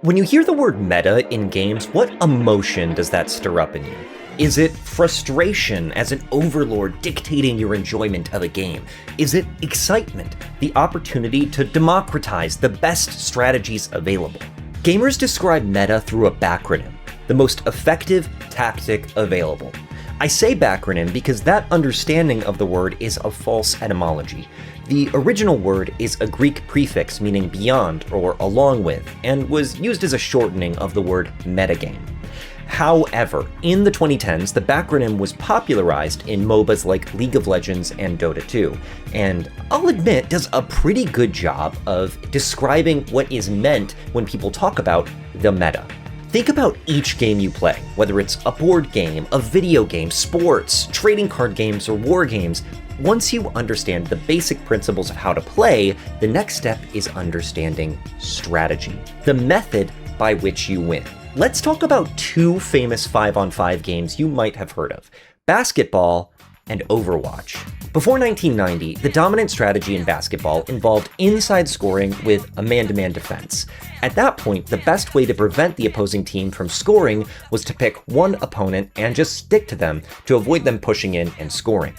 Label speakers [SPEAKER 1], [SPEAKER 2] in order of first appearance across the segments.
[SPEAKER 1] When you hear the word meta in games, what emotion does that stir up in you? Is it frustration as an overlord dictating your enjoyment of a game? Is it excitement, the opportunity to democratize the best strategies available? Gamers describe meta through a backronym, the most effective tactic available. I say backronym because that understanding of the word is a false etymology. The original word is a Greek prefix meaning beyond or along with, and was used as a shortening of the word metagame. However, in the 2010s, the backronym was popularized in MOBAs like League of Legends and Dota 2, and I'll admit does a pretty good job of describing what is meant when people talk about the meta. Think about each game you play, whether it's a board game, a video game, sports, trading card games, or war games. Once you understand the basic principles of how to play, the next step is understanding strategy, the method by which you win. Let's talk about two famous 5-on-5 games you might have heard of, basketball and Overwatch. Before 1990, the dominant strategy in basketball involved inside scoring with a man-to-man defense. At that point, the best way to prevent the opposing team from scoring was to pick one opponent and just stick to them to avoid them pushing in and scoring.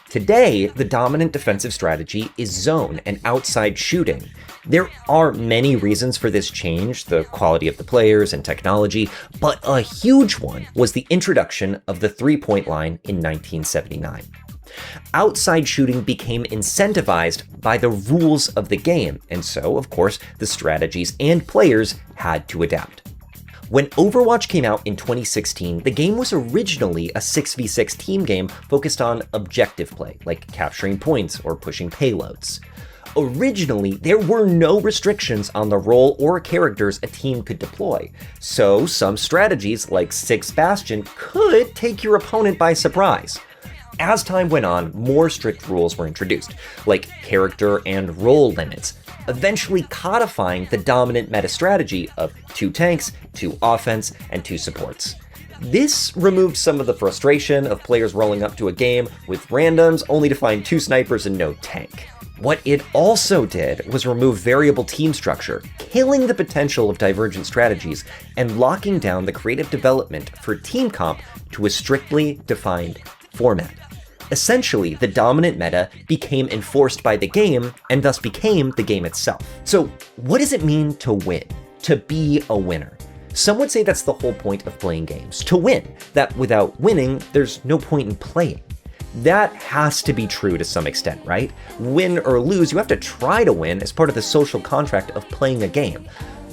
[SPEAKER 1] Today, the dominant defensive strategy is zone and outside shooting. There are many reasons for this change, the quality of the players and technology, but a huge one was the introduction of the three-point line in 1979. Outside shooting became incentivized by the rules of the game, and so, of course, the strategies and players had to adapt. When Overwatch came out in 2016, the game was originally a 6v6 team game focused on objective play, like capturing points or pushing payloads. Originally, there were no restrictions on the role or characters a team could deploy, so some strategies like Six Bastion could take your opponent by surprise. As time went on, more strict rules were introduced, like character and role limits, eventually codifying the dominant meta strategy of 2 tanks, 2 offense, and 2 supports. This removed some of the frustration of players rolling up to a game with randoms only to find 2 snipers and no tank. What it also did was remove variable team structure, killing the potential of divergent strategies and locking down the creative development for team comp to a strictly defined format. Essentially, the dominant meta became enforced by the game and thus became the game itself. So, what does it mean to win? To be a winner? Some would say that's the whole point of playing games, to win, that without winning, there's no point in playing. That has to be true to some extent, right? Win or lose, you have to try to win as part of the social contract of playing a game.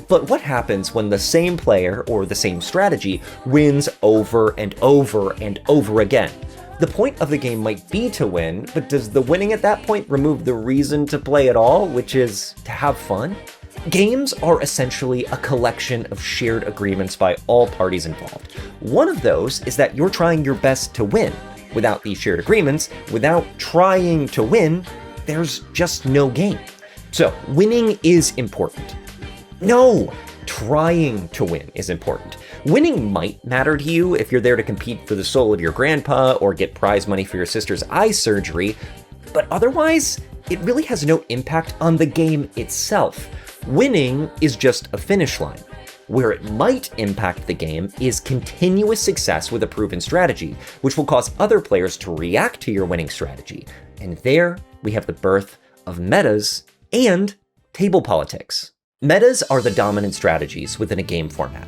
[SPEAKER 1] But what happens when the same player or the same strategy wins over and over and over again? The point of the game might be to win, but does the winning at that point remove the reason to play at all, which is to have fun? Games are essentially a collection of shared agreements by all parties involved. One of those is that you're trying your best to win. Without these shared agreements, without trying to win, there's just no game. So, winning is important. No! Trying to win is important. Winning might matter to you if you're there to compete for the soul of your grandpa or get prize money for your sister's eye surgery, but otherwise, it really has no impact on the game itself. Winning is just a finish line. Where it might impact the game is continuous success with a proven strategy, which will cause other players to react to your winning strategy. And there we have the birth of metas and table politics. Metas are the dominant strategies within a game format.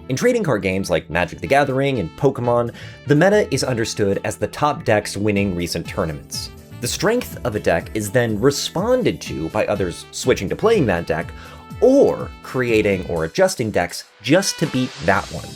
[SPEAKER 1] In trading card games like Magic the Gathering and Pokemon, the meta is understood as the top decks winning recent tournaments. The strength of a deck is then responded to by others switching to playing that deck, or creating or adjusting decks just to beat that one.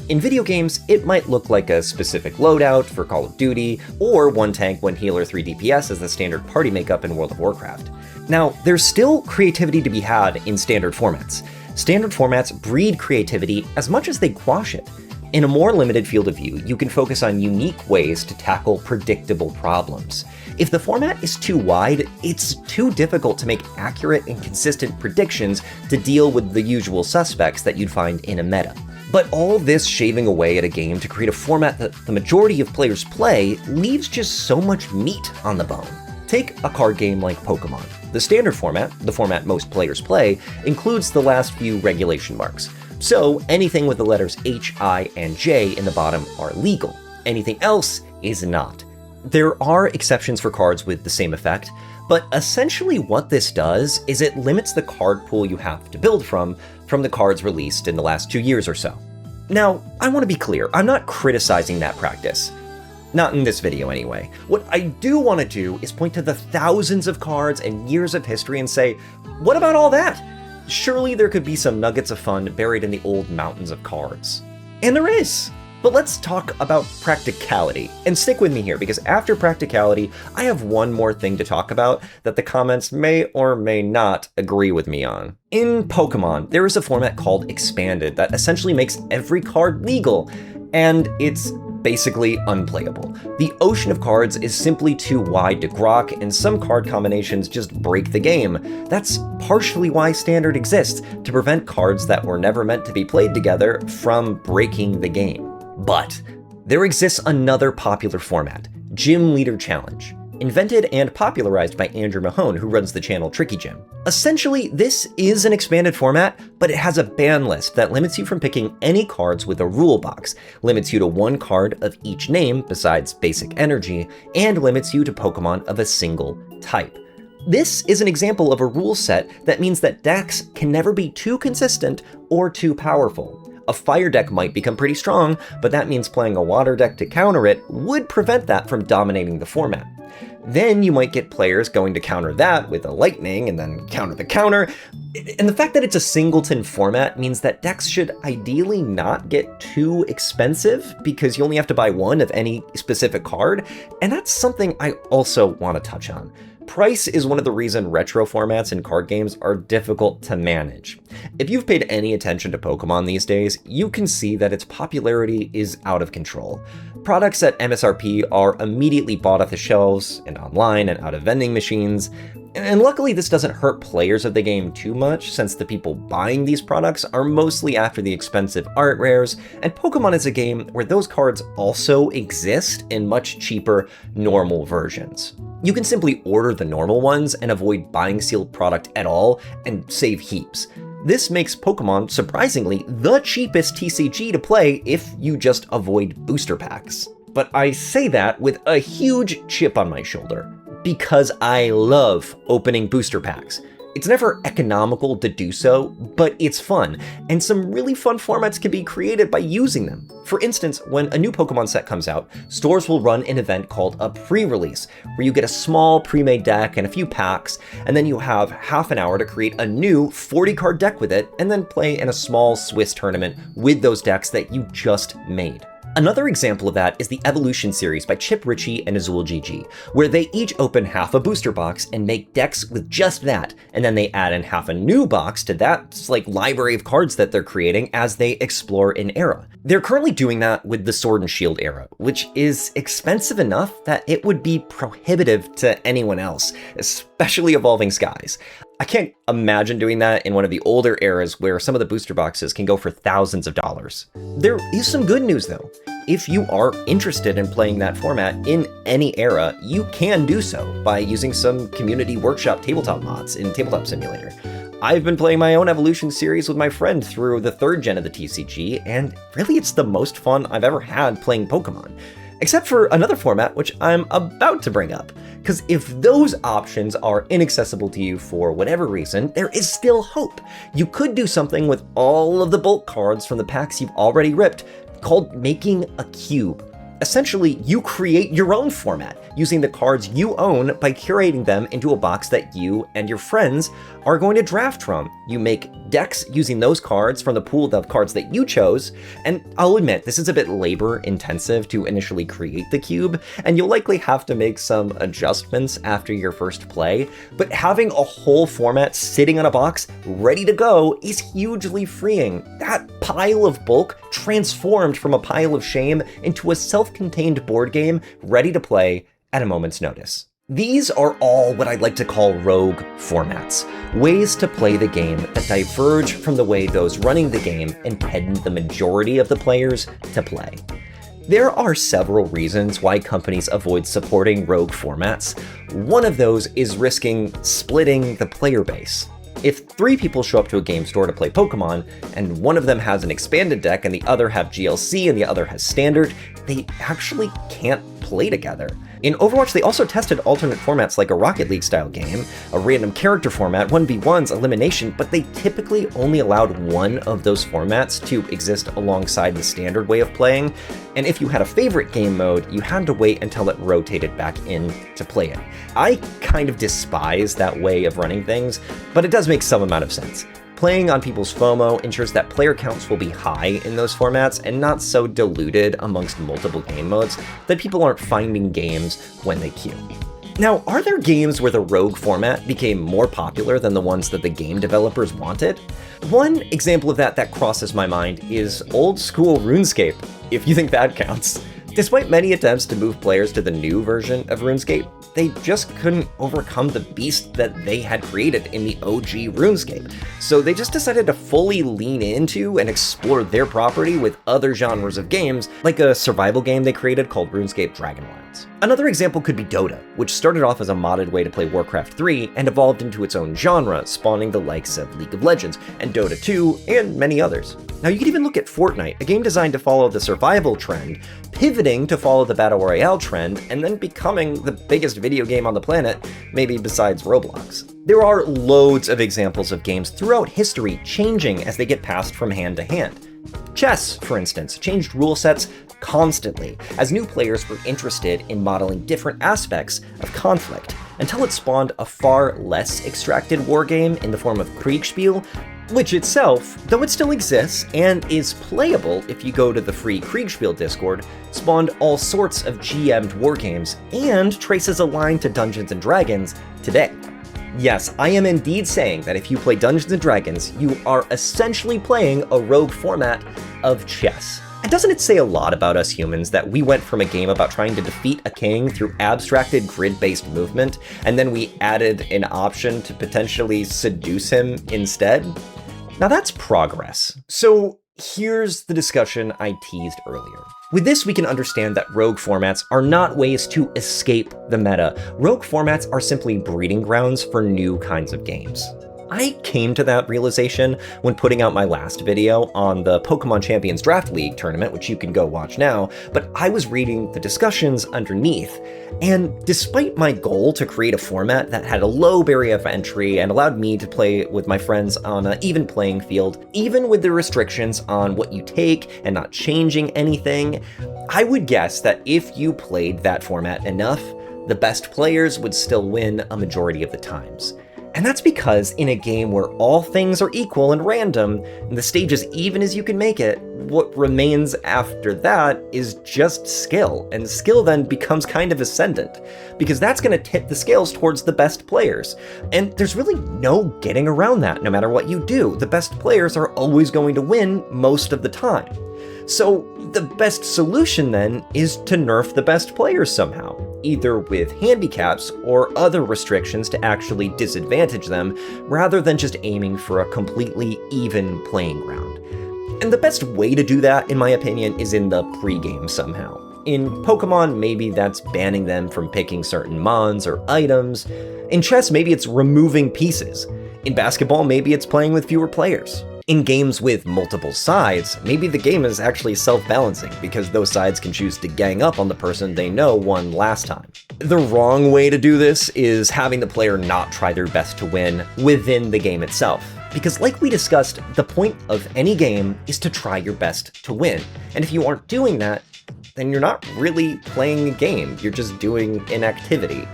[SPEAKER 1] In video games, it might look like a specific loadout for Call of Duty, or 1 tank, 1 healer, 3 DPS as the standard party makeup in World of Warcraft. Now, there's still creativity to be had in standard formats. Standard formats breed creativity as much as they quash it. In a more limited field of view, you can focus on unique ways to tackle predictable problems. If the format is too wide, it's too difficult to make accurate and consistent predictions to deal with the usual suspects that you'd find in a meta. But all this shaving away at a game to create a format that the majority of players play leaves just so much meat on the bone. Take a card game like Pokemon. The standard format, the format most players play, includes the last few regulation marks. So anything with the letters H, I, and J in the bottom are legal. Anything else is not. There are exceptions for cards with the same effect, but essentially what this does is it limits the card pool you have to build from the cards released in the last 2 years or so. Now, I want to be clear, I'm not criticizing that practice. Not in this video anyway. What I do want to do is point to the thousands of cards and years of history and say, what about all that? Surely there could be some nuggets of fun buried in the old mountains of cards. And there is! But let's talk about practicality. And stick with me here, because after practicality, I have one more thing to talk about that the comments may or may not agree with me on. In Pokemon, there is a format called Expanded that essentially makes every card legal, and it's basically unplayable. The ocean of cards is simply too wide to grok, and some card combinations just break the game. That's partially why Standard exists, to prevent cards that were never meant to be played together from breaking the game. But there exists another popular format, Gym Leader Challenge, invented and popularized by Andrew Mahone, who runs the channel Tricky Gym. Essentially, this is an expanded format, but it has a ban list that limits you from picking any cards with a rule box, limits you to 1 card of each name besides basic energy, and limits you to Pokemon of a single type. This is an example of a rule set that means that decks can never be too consistent or too powerful. A fire deck might become pretty strong, but that means playing a water deck to counter it would prevent that from dominating the format. Then you might get players going to counter that with a lightning and then counter the counter. And the fact that it's a singleton format means that decks should ideally not get too expensive because you only have to buy 1 of any specific card. And that's something I also want to touch on. Price is one of the reasons retro formats in card games are difficult to manage. If you've paid any attention to Pokemon these days, you can see that its popularity is out of control. Products at MSRP are immediately bought off the shelves and online and out of vending machines. And luckily this doesn't hurt players of the game too much, since the people buying these products are mostly after the expensive art rares, and Pokemon is a game where those cards also exist in much cheaper normal versions. You can simply order the normal ones and avoid buying sealed product at all and save heaps. This makes Pokemon, surprisingly, the cheapest TCG to play if you just avoid booster packs. But I say that with a huge chip on my shoulder, because I love opening booster packs. It's never economical to do so, but it's fun, and some really fun formats can be created by using them. For instance, when a new Pokemon set comes out, stores will run an event called a pre-release, where you get a small pre-made deck and a few packs, and then you have half an hour to create a new 40-card deck with it, and then play in a small Swiss tournament with those decks that you just made. Another example of that is the Evolution series by Chip Ritchie and Azul GG, where they each open half a booster box and make decks with just that, and then they add in half a new box to that library of cards that they're creating as they explore an era. They're currently doing that with the Sword and Shield era, which is expensive enough that it would be prohibitive to anyone else, especially Evolving Skies. I can't imagine doing that in one of the older eras where some of the booster boxes can go for thousands of dollars. There is some good news though. If you are interested in playing that format in any era, you can do so by using some Community Workshop tabletop mods in Tabletop Simulator. I've been playing my own Evolution series with my friend through the 3rd gen of the TCG, and really it's the most fun I've ever had playing Pokemon. Except for another format, which I'm about to bring up. Because if those options are inaccessible to you for whatever reason, there is still hope. You could do something with all of the bulk cards from the packs you've already ripped, called making a cube. Essentially, you create your own format using the cards you own by curating them into a box that you and your friends are going to draft from. You make decks using those cards from the pool of cards that you chose, and I'll admit, this is a bit labor intensive to initially create the cube, and you'll likely have to make some adjustments after your first play, but having a whole format sitting in a box ready to go is hugely freeing. That pile of bulk transformed from a pile of shame into a self-contained board game ready to play at a moment's notice. These are all what I'd like to call rogue formats, ways to play the game that diverge from the way those running the game intend the majority of the players to play. There are several reasons why companies avoid supporting rogue formats. One of those is risking splitting the player base. If 3 people show up to a game store to play Pokemon, and one of them has an expanded deck and the other have GLC and the other has standard, they actually can't play together. In Overwatch, they also tested alternate formats like a Rocket League style game, a random character format, 1v1s, elimination, but they typically only allowed one of those formats to exist alongside the standard way of playing, and if you had a favorite game mode, you had to wait until it rotated back in to play it. I kind of despise that way of running things, but it does make some amount of sense. Playing on people's FOMO ensures that player counts will be high in those formats and not so diluted amongst multiple game modes that people aren't finding games when they queue. Now, are there games where the rogue format became more popular than the ones that the game developers wanted? One example of that crosses my mind is old school RuneScape, if you think that counts. Despite many attempts to move players to the new version of RuneScape, they just couldn't overcome the beast that they had created in the OG RuneScape. So they just decided to fully lean into and explore their property with other genres of games, like a survival game they created called RuneScape Dragonlance. Another example could be Dota, which started off as a modded way to play Warcraft 3 and evolved into its own genre, spawning the likes of League of Legends and Dota 2 and many others. Now you could even look at Fortnite, a game designed to follow the survival trend, pivoting to follow the Battle Royale trend, and then becoming the biggest video game on the planet, maybe besides Roblox. There are loads of examples of games throughout history changing as they get passed from hand to hand. Chess, for instance, changed rule sets constantly as new players were interested in modeling different aspects of conflict, until it spawned a far less extracted wargame in the form of Kriegspiel, which itself, though it still exists and is playable if you go to the free Kriegspiel Discord, spawned all sorts of GM'd wargames and traces a line to Dungeons & Dragons today. Yes, I am indeed saying that if you play Dungeons & Dragons, you are essentially playing a rogue format of chess. And doesn't it say a lot about us humans that we went from a game about trying to defeat a king through abstracted grid-based movement, and then we added an option to potentially seduce him instead? Now that's progress. So here's the discussion I teased earlier. With this, we can understand that rogue formats are not ways to escape the meta. Rogue formats are simply breeding grounds for new kinds of games. I came to that realization when putting out my last video on the Pokemon Champions Draft League tournament, which you can go watch now, but I was reading the discussions underneath, and despite my goal to create a format that had a low barrier of entry and allowed me to play with my friends on an even playing field, even with the restrictions on what you take and not changing anything, I would guess that if you played that format enough, the best players would still win a majority of the times. And that's because in a game where all things are equal and random, and the stage is even as you can make it, what remains after that is just skill, and skill then becomes kind of ascendant, because that's going to tip the scales towards the best players. And there's really no getting around that no matter what you do. The best players are always going to win most of the time. So the best solution then is to nerf the best players somehow, either with handicaps or other restrictions to actually disadvantage them, rather than just aiming for a completely even playing ground. And the best way to do that, in my opinion, is in the pregame somehow. In Pokemon, maybe that's banning them from picking certain mons or items. In chess, maybe it's removing pieces. In basketball, maybe it's playing with fewer players. In games with multiple sides, maybe the game is actually self-balancing because those sides can choose to gang up on the person they know won last time. The wrong way to do this is having the player not try their best to win within the game itself. Because like we discussed, the point of any game is to try your best to win. And if you aren't doing that, then you're not really playing a game, you're just doing an activity.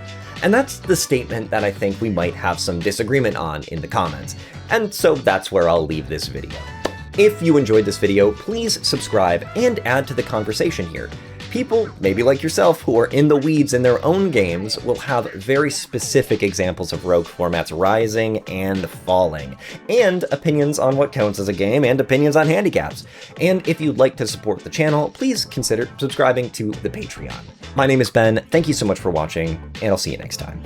[SPEAKER 1] And that's the statement that I think we might have some disagreement on in the comments. And so that's where I'll leave this video. If you enjoyed this video, please subscribe and add to the conversation here. People, maybe like yourself, who are in the weeds in their own games will have very specific examples of rogue formats rising and falling, and opinions on what counts as a game, and opinions on handicaps. And if you'd like to support the channel, please consider subscribing to the Patreon. My name is Ben, thank you so much for watching, and I'll see you next time.